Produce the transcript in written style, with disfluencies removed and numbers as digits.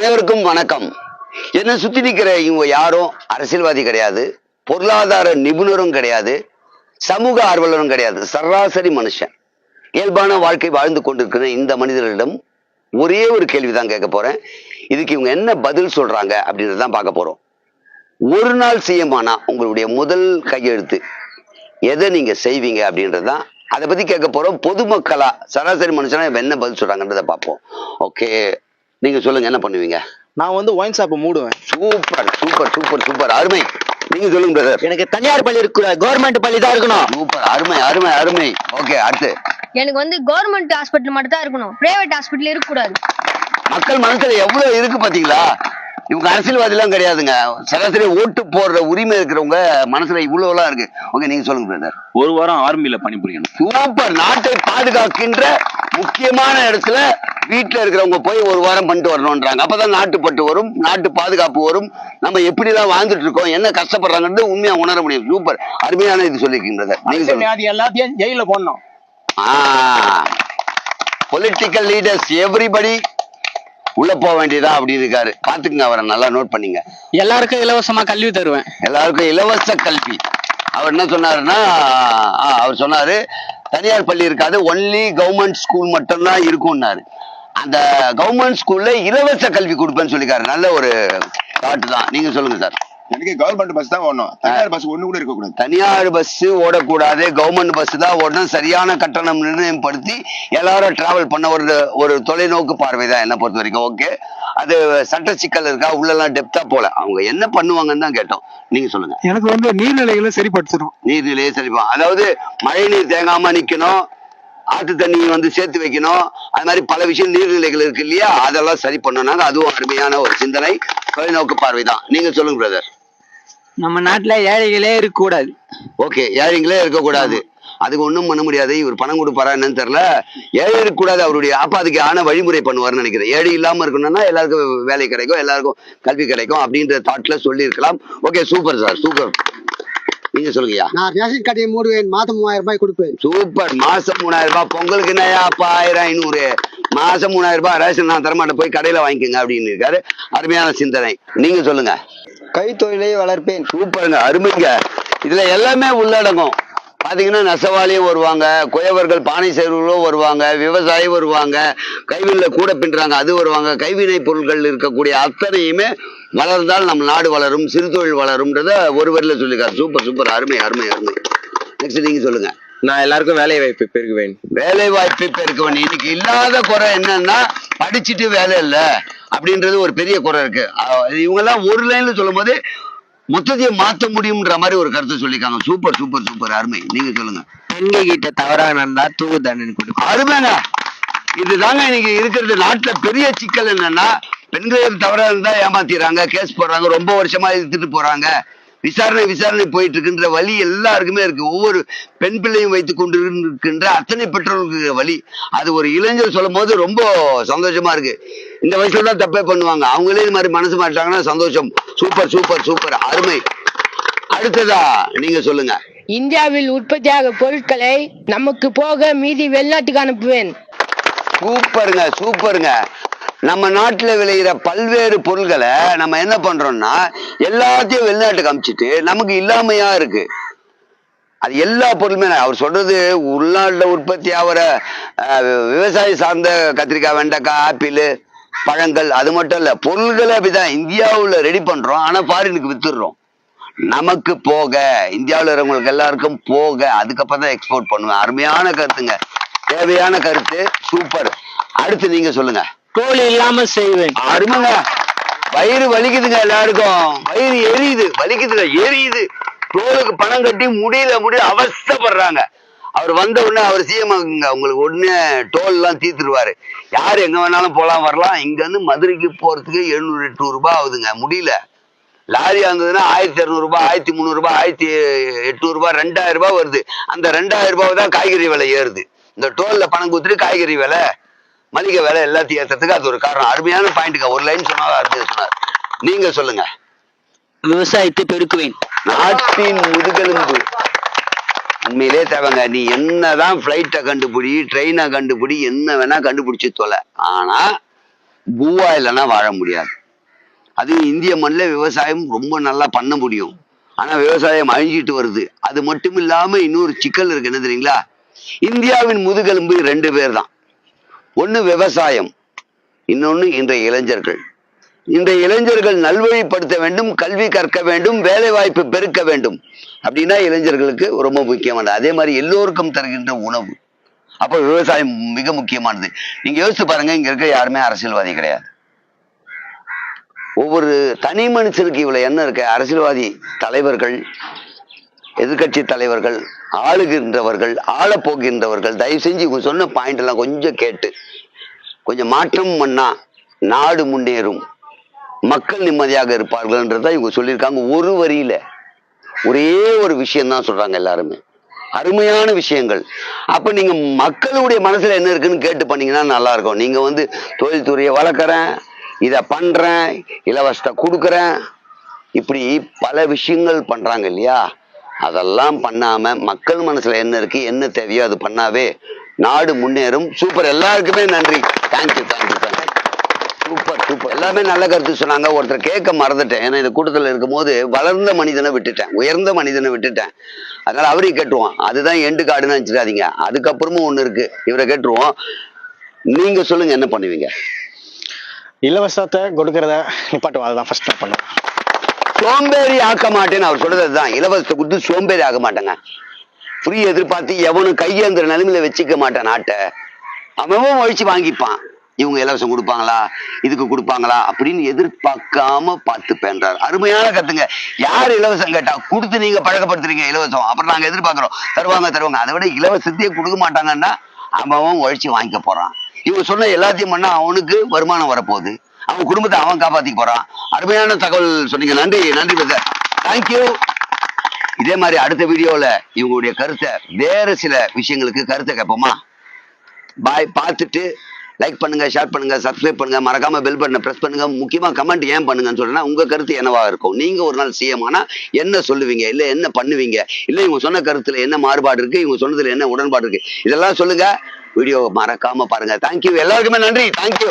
அனைவருக்கும் வணக்கம். என்ன சுத்தி நிக்கிற இவங்க யாரும் அரசியல்வாதி கிடையாது, பொருளாதார நிபுணரும் கிடையாது, சமூக ஆர்வலரும் கிடையாது. சராசரி மனுஷன், இயல்பான வாழ்க்கை வாழ்ந்து கொண்டிருக்கிற இந்த மனிதர்களிடம் ஒரே ஒரு கேள்விதான் கேட்க போறேன். இதுக்கு இவங்க என்ன பதில் சொல்றாங்க அப்படின்றதான் பார்க்க போறோம். ஒரு நாள் செய்யமானா உங்களுடைய முதல் கையெழுத்து எதை நீங்க செய்வீங்க அப்படின்றதான் அதை பத்தி கேட்க போறோம். பொதுமக்களா சராசரி மனுஷனா என்ன பதில் சொல்றாங்கன்றதை பார்ப்போம். ஓகே, நீங்க சொல்லுங்க, என்ன பண்ணுவீங்க? நான் வந்து ஒயின் ஷாப் மூடுவேன். சூப்பர் சூப்பர் சூப்பர் சூப்பர், அருமை. நீங்க சொல்லுங்க பிரதர். எனக்கு தனியார் பள்ளி இருக்கு, கவர்மெண்ட் பள்ளி தான் இருக்கணும். சூப்பர், அருமை அருமை அருமை. ஓகே, அடுத்து. எனக்கு வந்து கவர்மெண்ட் ஹாஸ்பிட்டல் மட்டும் தான் இருக்கணும், பிரைவேட் ஹாஸ்பிட்டல் இருக்க கூடாது. மக்கள் மனசுல எவ்வளவு இருக்கு பாத்தீங்களா? இவங்க அரசியல்வாதி எல்லாம் கிடையாதுங்க, சராசரி ஓட்டு போடுற உரிமை இருக்கிறவங்க மனசுல இவ்வளவு எல்லாம் இருக்கு. ஓகே, நீங்க சொல்லுங்க பிரதர். ஒரு வாரம் ஆர்மியில பணிபுரியணும். சூப்பர். நாட்டை பாதுகாக்கின்ற முக்கியமான இடத்துல வீட்டுல இருக்கிறவங்க போய் ஒரு வாரம் பண்ணிட்டு வரணும்ன்றாங்க. அப்பதான் நாட்டு பட்டு வரும், நாட்டு பாதுகாப்பு வரும், நம்ம எப்படி எல்லாம் வாழ்ந்துட்டு இருக்கோம், என்ன கஷ்டப்படுறாங்கன்னு உண்மையா உணர முடியும். சூப்பர், அருமையான இது சொல்லிருக்கீங்க பிரதர். நீங்க சொல்லுங்க. எல்லாத்தையும் ஜெயில போடணும். பொலிட்டிக்கல் லீடர்ஸ் எவ்ரிபடி உள்ள போக வேண்டியதா அப்படி இருக்காரு. பாத்துக்குங்க, அவரை நல்லா நோட் பண்ணீங்க. எல்லாருக்கும் இலவசமா கல்வி தருவேன். எல்லாருக்கும் இலவச கல்வி. அவர் என்ன சொன்னாருன்னா, அவர் சொன்னாரு தனியார் பள்ளி இருக்காது, ஒன்லி கவர்மெண்ட் ஸ்கூல் மட்டும்தான் இருக்கும்னாரு. அந்த கவர்மெண்ட் ஸ்கூல்ல இலவச கல்வி கொடுப்பேன்னு சொல்லிக்காரு. நல்ல ஒரு தாட்டு தான். நீங்க சொல்லுங்க சார். எனக்கு கவர்மெண்ட் பஸ் தான் ஓடணும், தனியார் பஸ் ஒண்ணு கூட இருக்க கூடாது. தனியார் பஸ் ஓடக்கூடாது, கவர்மெண்ட் பஸ் தான் ஓடணும். சரியான கட்டணம் நிர்ணயப்படுத்தி எல்லாரும் டிராவல் பண்ண ஒரு தொலைநோக்கு பார்வை தான் என்ன பொறுத்த வரைக்கும். ஓகே, அது சட்ட சிக்கல் இருக்கா, உள்ளெல்லாம் டெப்தா போல. அவங்க என்ன பண்ணுவாங்கன்னு தான் கேட்டோம். நீங்க சொல்லுங்க. எனக்கு வந்து நீர்நிலைகளை சரிப்படுத்தணும். நீர்நிலையை சரிப்பா, அதாவது மழை நீர் தேங்காம நிக்கணும், ஆற்று தண்ணி வந்து சேர்த்து வைக்கணும். அது மாதிரி பல விஷயம் நீர்நிலைகள் இருக்கு இல்லையா, அதெல்லாம் சரி பண்ணனாங்க. அதுவும் அருமையான ஒரு சிந்தனை, தொலைநோக்கு பார்வை தான். நீங்க சொல்லுங்க பிரதர். நம்ம நாட்டுல ஏழைகளே இருக்க கூடாது. ஓகே, ஏழைங்களே இருக்கக்கூடாது. அதுக்கு ஒண்ணும் பண்ண முடியாது. இவர் பணம் கொடுப்பாரா என்னன்னு தெரியல. ஏழை இருக்கக்கூடாது, அவருடைய அப்பா அதுக்கு ஆன வழிமுறை பண்ணுவார்னு நினைக்கிறேன். ஏழை இல்லாம இருக்கணும்னா எல்லாருக்கும் வேலை கிடைக்கும், எல்லாருக்கும் கல்வி கிடைக்கும் அப்படின்ற தாட்ல சொல்லி இருக்கலாம். Okay, super sir, super. நீங்க சொல்லுங்கய்யா. நான் ரேஷன் கடையை மூடுவேன், மாதம் 3000 ரூபாய் கொடுப்பேன். சூப்பர். மாசம் 3000 ரூபாய். பொங்கலுக்கு என்னையா அப்பா 1000 500, மாசம் 3000 ரூபாய் ரேஷன் நான் தரமாட்டேன், போய் கடையில வாங்கிக்கோங்க அப்படின்னு இருக்காரு. அருமையான சிந்தனை. நீங்க சொல்லுங்க. கைத்தொழிலை வளர்ப்பேன். சூப்பருங்க, அருமைங்க. இதுல எல்லாமே உள்ளடங்கும். பாத்தீங்கன்னா நெசவாளியும் வருவாங்க, குயவர்கள் பானை செய்வர்களும் வருவாங்க, விவசாயி வருவாங்க, கைவினைல கூட பின்றாங்க அது வருவாங்க. கைவினை பொருட்கள் இருக்கக்கூடிய அத்தனையுமே வளர்ந்தால் நம் நாடு வளரும், சிறு தொழில் வளரும்ன்றத ஒரு வரியில சொல்லிருக்காரு. சூப்பர் சூப்பர், அருமை அருமை அருமை. நெக்ஸ்ட் நீங்க சொல்லுங்க. நான் எல்லாருக்கும் வேலை வாய்ப்பு பெருக்குவேன். வேலை வாய்ப்பு பெருக்க வேண்டிய இன்னைக்கு இல்லாத குறை என்னன்னா, படிச்சுட்டு வேலை இல்லை அப்படின்றது ஒரு பெரிய குறை இருக்கு. இவங்க எல்லாம் ஒரு லைன்ல சொல்லும் போது மொத்தத்தையும் மாற்ற முடியும்ன்ற மாதிரி ஒரு கருத்தை சொல்லிருக்காங்க. சூப்பர் சூப்பர் சூப்பர், அருமை. நீங்க சொல்லுங்க. பெண்கள் கிட்ட தவறா நடந்தா தூக்கு தண்டனை கொடுக்கும். அருமைங்க. இதுதாங்க இன்னைக்கு இருக்கிறது நாட்டுல பெரிய சிக்கல். என்னன்னா, பெண்கள் தவறா இருந்தா ஏமாத்திடுறாங்க, கேஸ் போடுறாங்க, ரொம்ப வருஷமா இழுத்துட்டு போறாங்க, விசாரணை போயிட்டு இருக்குன்ற வழி எல்லாருக்குமே இருக்கு. ஒவ்வொரு பெண் பிள்ளையும் வைத்துக் கொண்டு இருக்கின்ற அத்தனை பெற்றோர்களுக்கு வழி. அது ஒரு இளைஞர் சொல்லும் போது ரொம்ப சந்தோஷமா இருக்கு. இந்த வயசுல தான் தப்பே பண்ணுவாங்க, அவங்களே இது மாதிரி மனசு மாட்டாங்கன்னா சந்தோஷம். சூப்பர் சூப்பர் சூப்பர், அருமை. அடுத்ததா நீங்க சொல்லுங்க. இந்தியாவில் உற்பத்தியாக பொருட்களை நமக்கு போக மீதி வெளிநாட்டுக்கு அனுப்புவேன். சூப்பருங்க சூப்பருங்க. நம்ம நாட்டுல விளையிற பல்வேறு பொருள்களை நம்ம என்ன பண்றோம்னா, எல்லாத்தையும் வெளிநாட்டுக்கு அனுப்பிச்சிட்டு நமக்கு இல்லாமையா இருக்கு. அது எல்லா பொருளுமே அவர் சொல்றது உள்நாட்டுல உற்பத்தி ஆகிற விவசாயி சார்ந்த கத்திரிக்காய், வெண்டைக்காய், ஆப்பிள், பழங்கள், அது மட்டும் இல்ல, பொருள்களை அப்படிதான் இந்தியாவுல ரெடி பண்றோம், ஆனா ஃபாரினுக்கு வித்துடுறோம். நமக்கு போக, இந்தியாவில் இருக்கிறவங்களுக்கு எல்லாருக்கும் போக, அதுக்கப்புறம் தான் எக்ஸ்போர்ட் பண்ணுவேன். அருமையான கருத்துங்க, தேவையான கருத்து. சூப்பர். அடுத்து நீங்க சொல்லுங்க. தோல் இல்லாம செய்வேன். அருமைங்க. வயிறு வலிக்குதுங்க, எல்லாருக்கும் வயிறு எரியுது, வலிக்குதுங்க, எரியுது. தோலுக்கு பணம் கட்டி முடியல அவஸ்தப்படுறாங்க. அவர் வந்த உடனே அவர் சிஎம் உங்களுக்கு உடனே டோல் எல்லாம் தீர்த்துருவாரு. யாரு எங்க வேணாலும் போலாம் வரலாம். இங்க இருந்து மதுரைக்கு போறதுக்கு 700-800 ரூபாய் ஆகுதுங்க, முடியல. லாரி இருந்ததுன்னா 1200 ரூபாய், 1300 ரூபாய், 1800 ரூபாய், 2000 ரூபாய் வருது. அந்த 2000 ரூபாய் தான் காய்கறி விலை ஏறுது. இந்த டோல்ல பணம் கொடுத்துட்டு காய்கறி விலை, மளிகை விலை எல்லாத்தையும் ஏற்றத்துக்கு அது ஒரு காரணம். அருமையான பாயிண்ட்டுங்க. ஒரு லைன் சொன்னாலும் அருமையா சொன்னார். நீங்க சொல்லுங்க. விவசாயத்தை பெருக்குவேன். நாட்டின் முதுகெலும்பு உண்மையிலே தேவைங்க. நீ என்னதான் பிளைட்டை கண்டுபிடி, ட்ரெயினை கண்டுபிடி, என்ன வேணா கண்டுபிடிச்சு தொலை, ஆனா பூவா இல்லைன்னா வாழ முடியாது. அது இந்திய மண்ணில் விவசாயம் ரொம்ப நல்லா பண்ண முடியும். ஆனா விவசாயம் அழிஞ்சிட்டு வருது. அது மட்டும் இல்லாம இன்னொரு சிக்கல் இருக்கு, என்ன தெரியுங்களா? இந்தியாவின் முதுகெலும்பு 2 பேர் தான். ஒண்ணு விவசாயம், இன்னொன்னு இன்றைய இளைஞர்கள். இன்றைய இளைஞர்கள் நல்வழிப்படுத்த வேண்டும், கல்வி கற்க வேண்டும், வேலை வாய்ப்பு பெருக்க வேண்டும். அப்படின்னா இளைஞர்களுக்கு ரொம்ப முக்கியமானது. அதே மாதிரி எல்லோருக்கும் தருகின்ற உணவு. அப்ப விவசாயம் மிக முக்கியமானது. நீங்க யோசிச்சு பாருங்க, இங்க இருக்க யாருமே அரசியல்வாதி கிடையாது. ஒவ்வொரு தனி மனுஷனுக்கு இவ்வளவு என்ன இருக்கு? அரசியல்வாதி தலைவர்கள், எதிர்கட்சி தலைவர்கள், ஆளுகின்றவர்கள், ஆள போகின்றவர்கள், தயவு செஞ்சு இவங்க சொன்ன பாயிண்ட் எல்லாம் கொஞ்சம் கேட்டு கொஞ்சம் மாற்றம் பண்ணா நாடு முன்னேறும், மக்கள் நிம்மதியாக இருப்பார்கள்ன்றதான் இவங்க சொல்லியிருக்காங்க. ஒரு வரியில ஒரே ஒரு விஷயம் தான் சொல்றாங்க எல்லாருமே, அருமையான விஷயங்கள். அப்ப நீங்க மக்களுடைய மனசுல என்ன இருக்குன்னு கேட்டு பண்ணீங்கன்னா நல்லா இருக்கும். நீங்க தொழில்துறையை வளர்க்குறேன், இதை பண்றேன், இலவசத்தை கொடுக்குறேன், இப்படி பல விஷயங்கள் பண்றாங்க இல்லையா? அதெல்லாம் பண்ணாம மக்கள் மனசுல என்ன இருக்கு, என்ன தேவையோ அது பண்ணாவே நாடு முன்னேறும். சூப்பர், எல்லாருக்குமே நன்றி. Thank you thank you thank you. Super super, எல்லாமே நல்ல கருத்து சொன்னாங்க. ஒருத்தர் கேட்க மறந்துட்டேன், ஏன்னா இந்த கூட்டத்தில் இருக்கும் போது வளர்ந்த மனிதனை விட்டுட்டேன், உயர்ந்த மனிதனை விட்டுட்டேன். அதனால அவரையும் கேட்டுருவோம். அதுதான் எண்டு காடுன்னு நினைச்சிடாதீங்க. அதுக்கப்புறமும் ஒண்ணு இருக்கு, இவரை கேட்டுருவோம். நீங்க சொல்லுங்க, என்ன பண்ணுவீங்க? இலவசத்தை கொடுக்கறத நிப்பாட்டுவோம். அதுதான் ஃபர்ஸ்ட் நான் பண்ணுவேன். சோம்பேறி ஆக்க மாட்டேன்னு அவர் சொல்றது தான். இலவசத்தை கொடுத்து சோம்பேறி ஆக மாட்டேங்க. ஃப்ரீ எதிர்பார்த்து எவனும் கையேந்திர நிலைமையில வச்சுக்க மாட்டான் நாட்டை. அவன் ஒழிச்சு வாங்கிப்பான். இவங்க இலவசம் கொடுப்பாங்களா, இதுக்கு கொடுப்பாங்களா அப்படின்னு எதிர்பார்க்காம பார்த்துப்பேன்றார். அருமையான கத்துங்க. யார் இலவசம் கேட்டா கொடுத்து நீங்க பழக்கப்படுத்துறீங்க இலவசம், அப்புறம் நாங்க எதிர்பார்க்கிறோம் தருவாங்க தருவாங்க. அதை விட இலவசத்தையே கொடுக்க மாட்டாங்கன்னா அவன் ஒழிச்சு வாங்கிக்க போறான். இவங்க சொன்ன எல்லாத்தையும் பண்ணா அவனுக்கு வருமானம் வரப்போகுது, அவன் குடும்பத்தை அவன் காப்பாத்திக்க போறான். அருமையான தகவல் சொன்னீங்க. நன்றி நன்றி பிரதர், தேங்க்யூ. இதே மாதிரி அடுத்த வீடியோல இவங்களுடைய கருத்தை, வேற சில விஷயங்களுக்கு கருத்தை கேட்போமா? பாய். பார்த்துட்டு லைக் பண்ணுங்க, ஷேர் பண்ணுங்க, சப்ஸ்கிரைப் பண்ணுங்க, மறக்காம பெல் பட்டனை பிரஸ் பண்ணுங்க. முக்கியமா கமெண்ட் ஏன் பண்ணுங்கன்னு சொல்றேன்னா, உங்க கருத்து என்னவா இருக்கும்? நீங்க ஒரு நாள் சிஎம் ஆனா என்ன சொல்லுவீங்க, இல்ல என்ன பண்ணுவீங்க, இல்ல இவங்க சொன்ன கருத்துல என்ன மாறுபாடு இருக்கு, இவங்க சொன்னதுல என்ன உடன்பாடு இருக்கு, இதெல்லாம் சொல்லுங்க. வீடியோ மறக்காம பாருங்க. தேங்க்யூ, எல்லாருக்குமே நன்றி. தேங்க்யூ.